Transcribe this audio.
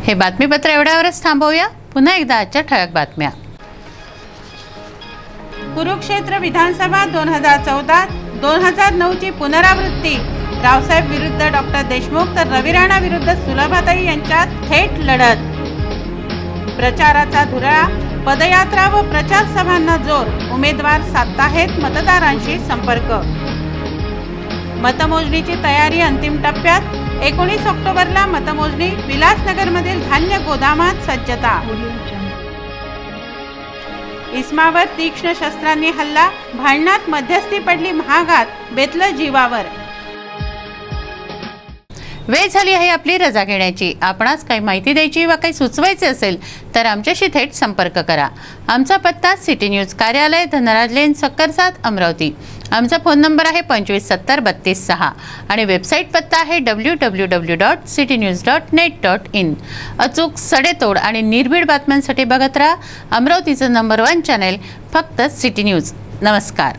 हे बातमीपत्र एवढ्यावरच थांबवूया। पुन्हा एकदा आजच्या ठळक बातम्या। कुरुक्षेत्र विधानसभा 2014-2009 ची पुनरावृत्ती। रावसाहेब विरुद्ध डॉक्टर देशमुख तर रवी राणा विरुद्ध सुलभाताई यांच्यात थेट लढत। प्रचाराचा धुरळा, पदयात्रा व प्रचार सभांना जोर। उमेदवार साधताहेत मतदारांशी संपर्क। मतमोजणीची तयारी अंतिम टप्प्यात। 19 ऑक्टोबरला मतमोजणी। विलासनगरमधील धान्य गोदामात सज्जता। इस्मावर तीक्ष्ण शस्त्रांनी हल्ला, भांडणात मध्यस्थी पडली महागात, बेतलं जीवावर। वेळ झाली आहे आपली रजा घेण्याची। आपणास काही माहिती द्यायची वा काही सुचवायचे असेल तर आमच्याशी थेट संपर्क करा। आमचा पत्ता सिटी न्यूज कार्यालय, धनराज लेन, सक्कर 7, अमरावती। आमचा फोन नंबर आहे 25703236 आणि वेबसाईट पत्ता आहे www.citynews.net.in। अचूक, सडेतोड आणि निर्भीड बातम्यांसाठी बघत राहा अमरावतीचं नंबर 1 चॅनेल, फक्त सिटी न्यूज। नमस्कार।